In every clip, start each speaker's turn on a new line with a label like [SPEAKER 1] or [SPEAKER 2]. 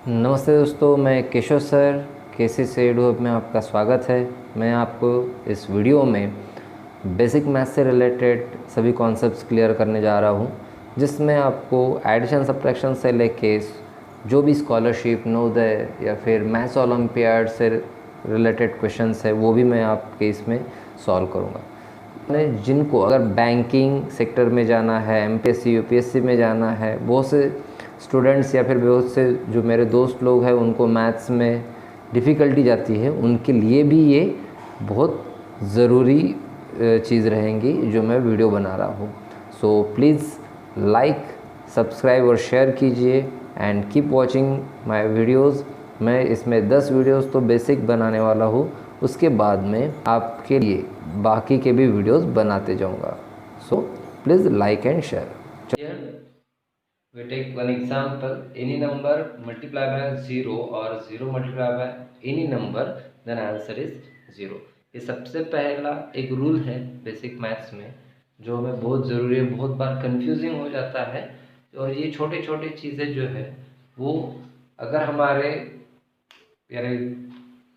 [SPEAKER 1] नमस्ते दोस्तों, मैं केशव सर केसी से एडोब में आपका स्वागत है। मैं आपको इस वीडियो में बेसिक मैथ से रिलेटेड सभी कॉन्सेप्ट्स क्लियर करने जा रहा हूँ, जिसमें आपको एडिशन सब्ट्रैक्शन से लेके जो भी स्कॉलरशिप, नवोदय या फिर मैथ्स ओलंपियाड से रिलेटेड क्वेश्चंस है वो भी मैं आपके इसमें सॉल्व करूँगा। जिनको अगर बैंकिंग सेक्टर में जाना है, एमपीएससी यूपीएससी में जाना है, बहुत से स्टूडेंट्स या फिर बहुत से जो मेरे दोस्त लोग हैं उनको मैथ्स में डिफ़िकल्टी जाती है, उनके लिए भी ये बहुत ज़रूरी चीज़ रहेंगी जो मैं वीडियो बना रहा हूँ। सो प्लीज़ लाइक, सब्सक्राइब और शेयर कीजिए and keep watching my videos. मैं इसमें 10 वीडियोज़ तो बेसिक बनाने वाला हूँ, उसके बाद में आपके लिए बाकी के भी वीडियोज़ बनाते जाऊँगा। So please like and share. We take one example. Any number multiply by 0 or 0 multiply by any number, then answer is 0. ये सबसे पहला एक रूल है बेसिक मैथ्स में जो हमें बहुत ज़रूरी है, बहुत बार कंफ्यूजिंग हो जाता है। और ये छोटे छोटे चीज़ें जो है वो अगर हमारे यानी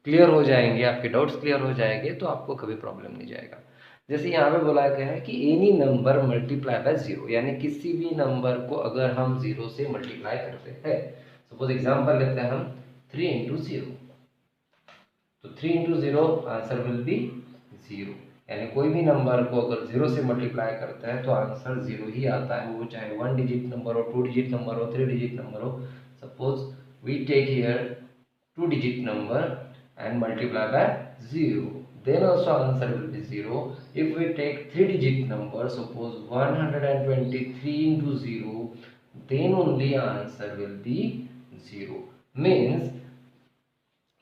[SPEAKER 1] क्लियर हो जाएंगे, आपके डाउट्स क्लियर हो जाएंगे तो आपको कभी प्रॉब्लम नहीं जाएगा। जैसे यहाँ पे बोला गया है कि any number multiply by zero, यानी किसी भी नंबर को अगर हम जीरो से मल्टीप्लाई करते हैं। सपोज एग्जांपल लेते हैं हम 3 इंटू जीरो, तो 3 into zero answer will be zero. यानी कोई भी नंबर को अगर जीरो से मल्टीप्लाई करते हैं तो आंसर जीरो ही आता है, वो चाहे 1 डिजिट नंबर हो, 2 डिजिट नंबर हो, 3 डिजिट नंबर हो। Suppose we take here 2 digit number and multiply by 0, then also answer will be 0. If we take 3 digit number, suppose 123 into 0, then only answer will be 0. Means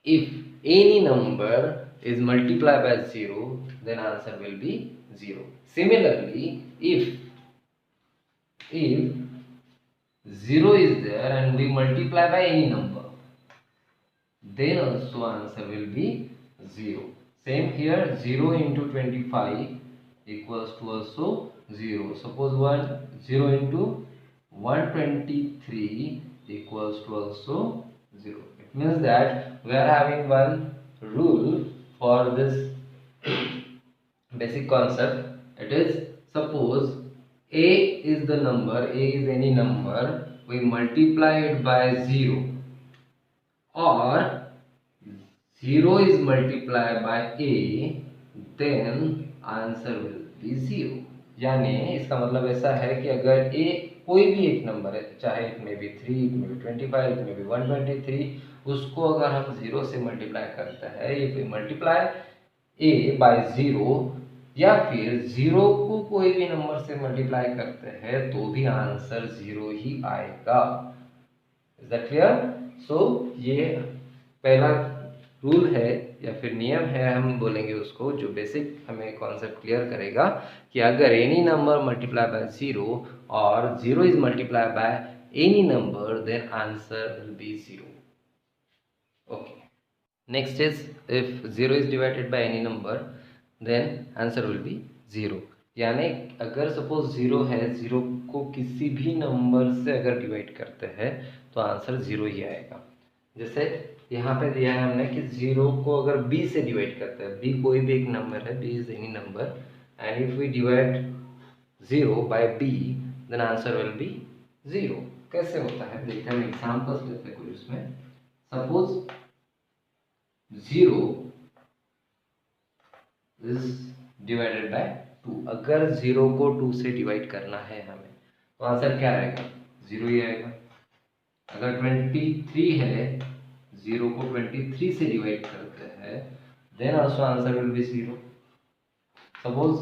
[SPEAKER 1] if any number is multiplied by 0, then answer will be 0. Similarly, if 0 is there and we multiply by any number, then also answer will be 0. Same here, 0 into 25 equals to also 0. Suppose 0 into 123 equals to also 0. It means that we are having one rule for this basic concept. It is, suppose a is the number, a is any number, we multiply it by 0, or 0 is multiplied by a, then answer will be 0. यानी इसका मतलब ऐसा है कि अगर a कोई भी एक नंबर है, चाहे इट में भी 3, इट में भी 25, इट में भी 123, उसको अगर हम 0 से मल्टीप्लाई करते हैं, इफ मल्टीप्लाई a बाय 0, या फिर 0 को कोई भी नंबर से मल्टीप्लाई करते हैं तो भी आंसर 0 ही आएगा। Is that clear? सो ये पहला रूल है या फिर नियम है, हम बोलेंगे उसको, जो बेसिक हमें कॉन्सेप्ट क्लियर करेगा कि अगर any number multiply by zero और zero is multiply by any number, then answer will be zero. Okay, next is if zero is divided by any number, then answer will be zero. यानी अगर suppose zero है, zero को किसी भी number से अगर divide करते हैं तो आंसर जीरो ही आएगा। जैसे यहाँ पे दिया है हमने कि जीरो को अगर b से डिवाइड करते हैं, b कोई भी एक नंबर है, b is any number, and if we divide zero by b, then answer will be zero. कैसे होता है देखते हैं, एग्जांपल्स लेते हैं कुछ उसमें। Suppose zero is divided bye 2, अगर जीरो को 2 से डिवाइड करना है हमें तो आंसर क्या आएगा? जीरो ही आएगा। अगर 23 है, जीरो को 23 से डिवाइड करते हैं, then also answer will be zero. Suppose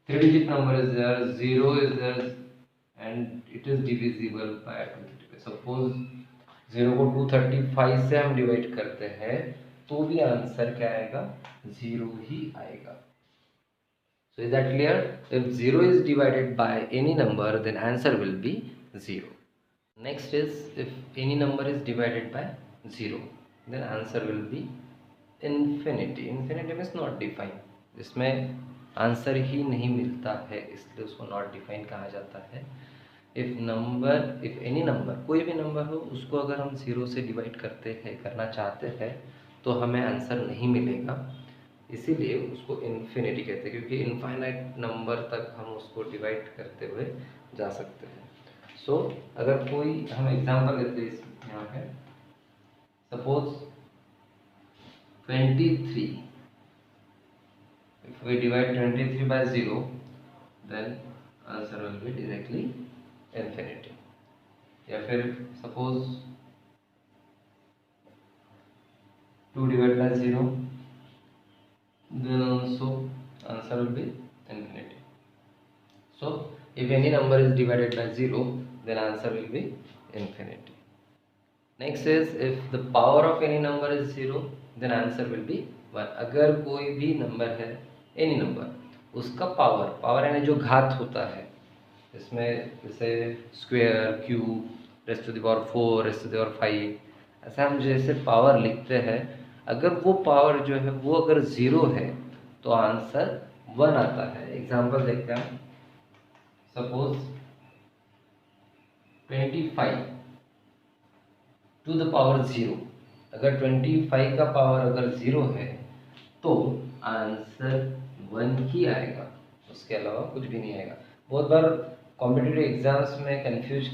[SPEAKER 1] 3 digit number is there, zero is there and it is divisible by 235। सपोज जीरो को 235 से हम डिवाइड करते हैं तो भी आंसर क्या आएगा? जीरो ही आएगा। So is that clear? If 0 is divided by any number, then answer will be 0. Next is if any number is divided by 0, then answer will be infinity. Infinity means not defined, जिसमें answer ही नहीं मिलता है, इसलिए उसको not define कहा जाता है। If any number, कोई भी नंबर हो, उसको अगर हम 0 से डिवाइड करना चाहते हैं तो हमें आंसर नहीं मिलेगा। इसीलिए उसको इन्फिनिटी कहते हैं, क्योंकि इनफाइनाइट नंबर तक हम उसको डिवाइड करते हुए जा सकते हैं। सो अगर कोई हम एग्जांपल लेते हैं यहाँ पे, suppose 23, if we divide 23 by 0, then answer will be directly infinity। या फिर suppose 2 divided by 0, then also answer will be infinity। So if any number is divided by 0, then answer will be infinity। Next is, if the power of any number is 0, then answer will be 1। अगर कोई भी number है, any number, उसका power यानी जो घात होता है, इसमें जैसे square, cube, rest to the power 4, rest to the power 5, ऐसा हम जैसे पावर लिखते हैं, अगर वो पावर जो है वो अगर 0 है तो आंसर 1 आता है। एग्जांपल देखते हैं, सपोज 25 टू द पावर 0, अगर 25 का पावर अगर 0 है तो आंसर 1 ही आएगा, उसके अलावा कुछ भी नहीं आएगा। बहुत बार कॉम्पिटिटिव एग्जाम्स में कंफ्यूज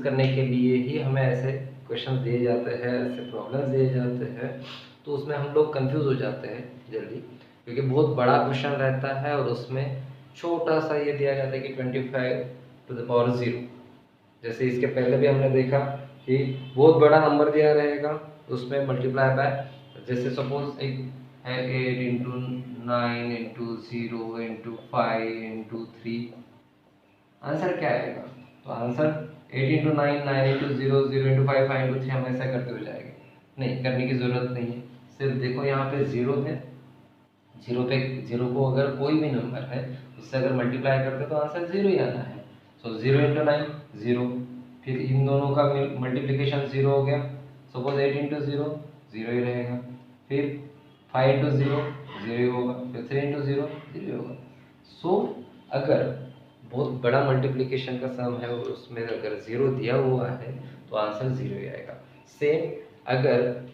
[SPEAKER 1] करने के लिए ही हमें ऐसे क्वेश्चन दिए जाते हैं, ऐसे प्रॉब्लम्स दिए जाते हैं, तो उसमें हम लोग कंफ्यूज हो जाते हैं जल्दी, क्योंकि बहुत बड़ा क्वेश्चन रहता है और उसमें छोटा सा ये दिया जाता है कि 25 टू द पावर 0। जैसे इसके पहले भी हमने देखा कि बहुत बड़ा नंबर दिया रहेगा, उसमें मल्टीप्लाई बाय, जैसे सपोज एक है 8 into 9 into 0 into 5 into 3, answer क्या आएगा? तो answer 8 into 9, 9 into 0, 0 into 5, 5 into 3, हम ऐसा करते हुए जाएंगे। नहीं, करने की ज़रूरत नहीं है। सिर्फ देखो यहाँ पे 0 है, 0 को अगर कोई भी नंबर है उससे अगर मल्टीप्लाई करते तो आंसर 0 ही आना है। सो 0 इंटू 9 0, फिर इन दोनों का मल्टीप्लिकेशन 0 हो गया। सपोज 8 इंटू 0 0 ही रहेगा, फिर 5 इंटू 0 0 ही होगा, फिर 3 इंटू 0 0 ही होगा। सो अगर बहुत बड़ा मल्टीप्लिकेशन का सम है और उसमें अगर 0 दिया हुआ है तो आंसर 0 ही आएगा। सेम अगर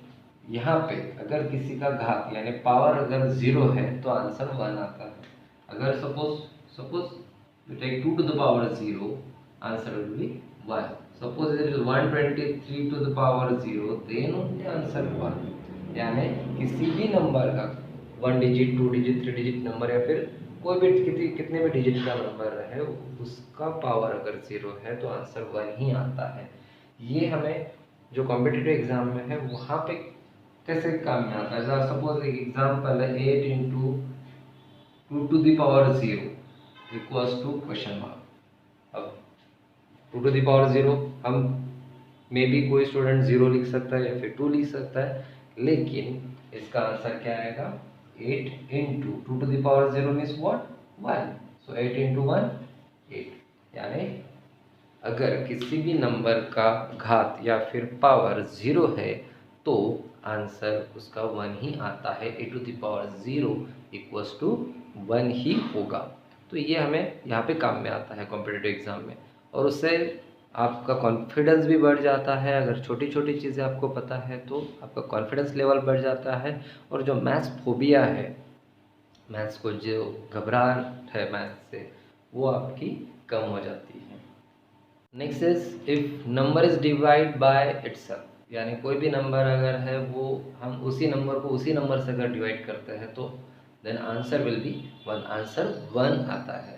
[SPEAKER 1] यहाँ पे अगर किसी का घात यानी पावर अगर 0 है तो आंसर 1 आता है। अगर suppose you take 2 to the power 0, answer will be 1। Suppose it is 123 to the power 0, then only answer 1। यानी किसी भी नंबर का 1 डिजिट, 2 डिजिट, 3 डिजिट नंबर या फिर कोई भी कितने भी डिजिट का नंबर है, उसका पावर अगर 0 है तो आंसर 1 ही आता है। ये हमें जो कॉम्पिटिटिव एग्जाम में है वहाँ पे कैसे काम में आता है। सपोज एक एग्जाम्पल है 8 into 2 to the power 0 equals to question mark. अब 2 टू द पावर 0 हम मे बी कोई स्टूडेंट 0 लिख सकता है या फिर 2 लिख सकता है, लेकिन इसका आंसर क्या आएगा? 8 into 2 to the power 0 means what? 1। So 8 into 1 8। यानी अगर किसी भी नंबर का घात या फिर पावर 0 है तो आंसर उसका 1 ही आता है। 8 to the power 0 equals to 1 ही होगा। तो ये हमें यहाँ पे काम में आता है कॉम्पिटिटिव एग्ज़ाम में, और उससे आपका कॉन्फिडेंस भी बढ़ जाता है। अगर छोटी छोटी चीज़ें आपको पता है तो आपका कॉन्फिडेंस लेवल बढ़ जाता है, और जो मैथ्स फोबिया है, मैथ्स को जो घबराहट है मैथ्स से, वो आपकी कम हो जाती है। Next is if number is divide by itself, यानी कोई भी नंबर अगर है वो हम उसी नंबर को उसी नंबर से अगर डिवाइड करते हैं तो then answer will be 1। Answer 1 आता है।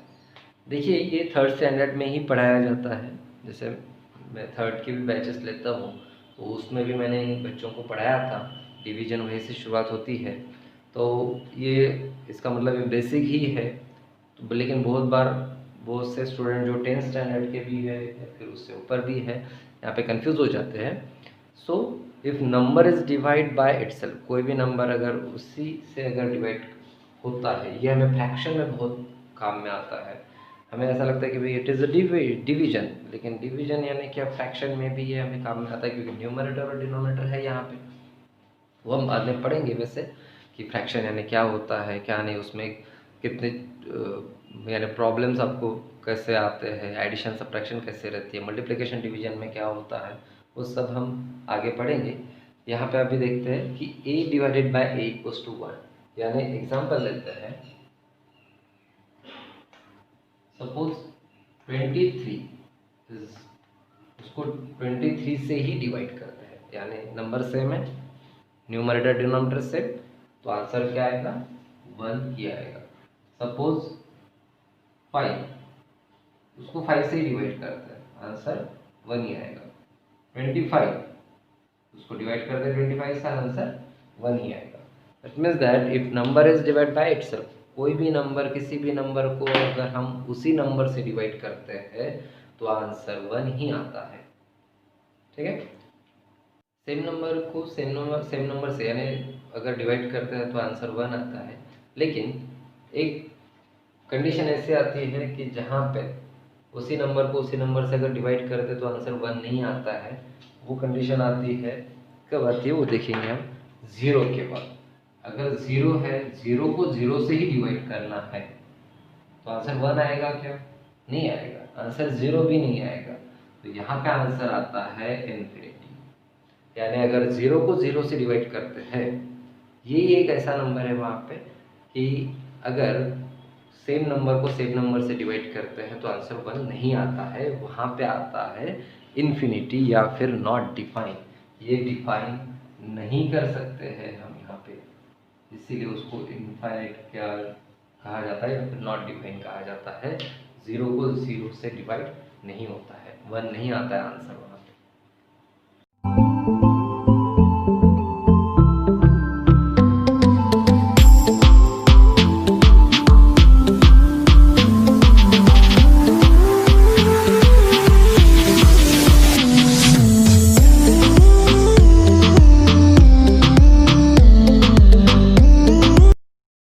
[SPEAKER 1] देखिए ये थर्ड स्टैंडर्ड में ही पढ़ाया जाता है। जैसे मैं थर्ड की भी बैचेस लेता हूँ तो उसमें भी मैंने इन बच्चों को पढ़ाया था। डिवीज़न वहीं से शुरुआत होती है, तो ये इसका मतलब ये बेसिक ही है। तो लेकिन बहुत से स्टूडेंट जो 10th स्टैंडर्ड के भी है या फिर उससे ऊपर भी है, यहाँ पे कंफ्यूज हो जाते हैं। So if number is divide by itself, कोई भी नंबर अगर उसी से अगर डिवाइड होता है, ये हमें फ्रैक्शन में बहुत काम में आता है। हमें ऐसा लगता है कि भाई इट इज़ अ डिवीजन, लेकिन डिवीजन यानी क्या, फ्रैक्शन में भी ये हमें काम में आता है, क्योंकि न्यूमरेटर और डिनोमिनेटर है यहाँ पे। वो हम बाद में पढ़ेंगे वैसे कि फ्रैक्शन यानी क्या होता है क्या नहीं, उसमें कितने यानी प्रॉब्लम्स आपको कैसे आते हैं, एडिशन सब्ट्रैक्शन कैसे रहती है, मल्टीप्लिकेशन डिवीजन में क्या होता है, वो सब हम आगे पढ़ेंगे। यहाँ पे अभी देखते हैं कि a divided by a equals to 1, यानी एग्जांपल लेते हैं। सपोज 23 उसको 23 से ही डिवाइड करते हैं, यानी नंबर सेम है, न्यूमरेटर डिनोमिनेटर सेम, तो आंसर क्या आएगा, 1 ही आएगा। सपोज 5 उसको 5 से ही डिवाइड करते हैं, आंसर 1 ही आएगा। 25 उसको डिवाइड करते हैं 25 से, आंसर 1 ही आएगा। It means that if number is divide by itself, कोई भी नंबर किसी भी नंबर को अगर हम उसी नंबर से डिवाइड करते हैं तो आंसर 1 ही आता है। ठीक है, सेम नंबर को सेम नंबर से यानी अगर डिवाइड करते हैं तो आंसर 1 आता है, लेकिन एक कंडीशन ऐसी आती है कि जहाँ पे उसी नंबर को उसी नंबर से अगर डिवाइड करते हैं तो आंसर 1 नहीं आता है। वो कंडीशन आती है, कब आती है वो देखेंगे हम, 0 के बाद। अगर 0 है, 0 को 0 से ही डिवाइड करना है तो आंसर 1 आएगा क्या, नहीं आएगा, आंसर 0 भी नहीं आएगा। तो यहाँ पे आंसर आता है इन्फिनिटी, यानी अगर 0 को 0 से डिवाइड करते हैं, यही एक ऐसा नंबर है वहाँ पे कि अगर सेम नंबर को सेम नंबर से डिवाइड करते हैं तो आंसर 1 नहीं आता है, वहाँ पे आता है इन्फिनिटी या फिर नॉट डिफाइन। ये डिफाइन नहीं कर सकते हैं हम यहाँ पे, इसीलिए उसको इनफाइनाइट क्या कहा जाता है या फिर नॉट डिफाइन कहा जाता है। 0 को 0 से डिवाइड नहीं होता है, 1 नहीं आता है आंसर वहाँ